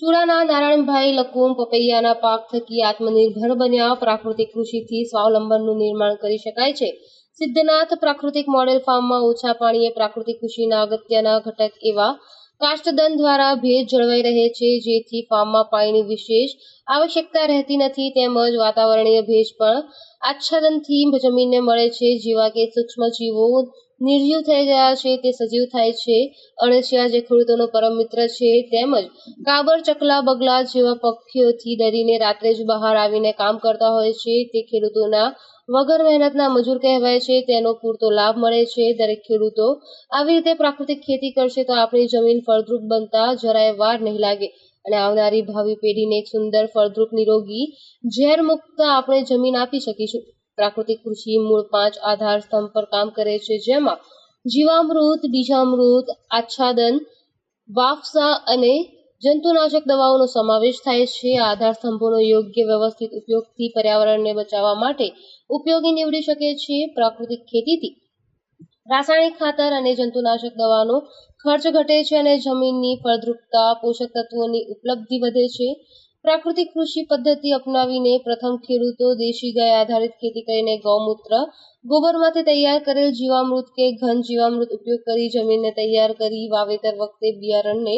ચુડાના નારાયણભાઈ લકુમ પપૈયાના પાક થકી આત્મનિર્ભર બન્યા. પ્રાકૃતિક કૃષિથી સ્વાવલંબનનું નિર્માણ કરી શકાય છે. સિદ્ધનાથ પ્રાકૃતિક મોડેલ ફાર્મમાં ઓછા પાણીએ પ્રાકૃતિક કૃષિના અગત્યના ઘટક એવા કાષ્ઠદન દ્વારા ભેજ જળવાઈ રહે છે, જેથી ફાર્મમાં પાણીની વિશેષ આવશ્યકતા રહેતી નથી. તેમજ વાતાવરણીય ભેજ પણ આચ્છાદનથી જમીનને મળે છે. જેવા કે સૂક્ષ્મ જીવો નિર્જીવ થઈ ગયા છે તે સજીવ થાય છે. અળસિયા જે ખેડૂતોનો પરમ મિત્ર છે, તેમજ કાબર, ચકલા, બગલા જેવા પક્ષીઓથી ડરીને રાત્રે જ બહાર આવીને કામ કરતા હોય છે તે ખેડૂતોના વગર મહેનતના મજૂર કહેવાય છે. તેનો પૂરતો લાભ મળે છે. દરેક ખેડૂતો આવી રીતે પ્રાકૃતિક ખેતી કરશે તો આપણી જમીન ફળદ્રુપ બનતા જરાય વાર નહીં લાગે અને આવનારી ભાવિ પેઢીને એક સુંદર, ફળદ્રુપ, નિરોગી, ઝેર મુક્ત આપણે જમીન આપી શકીશું. પ્રાકૃતિક કૃષિ મૂળ 5 આધાર સ્તંભ પર કામ કરે છે, જેમાં જીવામૃત, બીજામૃત, આચ્છાદન, વાફસા અને જંતુનાશક દવાઓનો સમાવેશ થાય છે. આ આધાર સ્તંભોનો યોગ્ય વ્યવસ્થિત ઉપયોગથી પર્યાવરણને બચાવવા માટે ઉપયોગી નીવડી શકે છે. પ્રાકૃતિક ખેતીથી રાસાયણિક ખાતર અને જંતુનાશક દવાનો ખર્ચ ઘટે છે અને જમીનની ફળદ્રુપતા, પોષક તત્વોની ઉપલબ્ધિ વધે છે. પ્રાકૃતિક કૃષિ પદ્ધતિ અપનાવીને પ્રથમ ખેડૂતો દેશી ગાય આધારિત ખેતી કરીને ગૌમૂત્ર, ગોબરમાંથી તૈયાર કરેલ જીવામૃત કે ઘન જીવામૃત ઉપયોગ કરી જમીનને તૈયાર કરી વાવેતર વખતે બિયારણને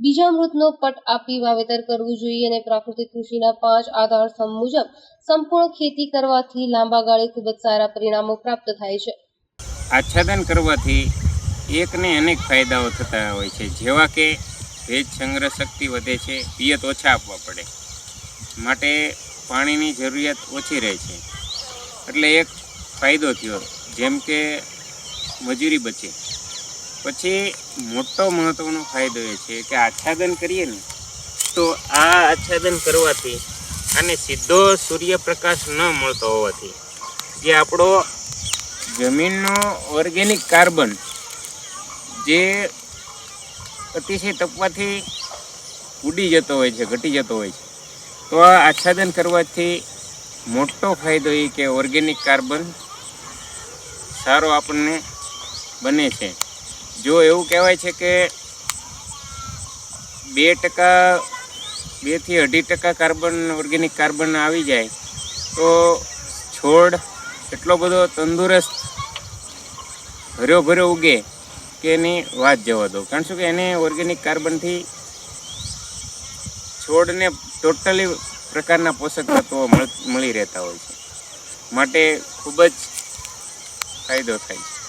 બીજામૃતનો પટ આપી વાવેતર કરવું જોઈએ અને પ્રાકૃતિક કૃષિના 5 આધાર સ્તંભ મુજબ સંપૂર્ણ ખેતી કરવાથી લાંબા ગાળે ખૂબ જ સારા પરિણામો પ્રાપ્ત થાય છે. આચ્છાદન કરવાથી એકને અનેક ફાયદાઓ થતા હોય છે, જેવા કે ભેજ સંગ્રહ શક્તિ વધે છે, પિયત ઓછા આપવા પડે, માટે પાણીની જરૂરિયાત ઓછી રહે છે. એટલે એક ફાયદો થયો, જેમ કે મજૂરી બચે. પછી મોટો મહત્ત્વનો ફાયદો એ છે કે આચ્છાદન કરીએ ને તો આ આચ્છાદન કરવાથી આને સીધો સૂર્યપ્રકાશ ન મળતો હોવાથી જે આપણો જમીનનો ઓર્ગેનિક કાર્બન જે અતિશય તપવાથી ઉડી જતો હોય છે, ઘટી જતો હોય છે, તો આ આચ્છાદન કરવાથી મોટો ફાયદો એ કે ઓર્ગેનિક કાર્બન સારો આપણને બને છે. જો એવું કહેવાય છે કે 2% 2 થી 2.5% કાર્બન, ઓર્ગેનિક કાર્બન આવી જાય તો છોડ એટલો બધો તંદુરસ્ત, હર્યો ભર્યો ઉગે કે એની વાત જવા દો. કારણ શું કે એને ઓર્ગેનિક કાર્બનથી છોડને ટોટલી પ્રકારના પોષક તત્વો મળી રહેતા હોય છે, માટે ખૂબ જ ફાયદો થાય છે.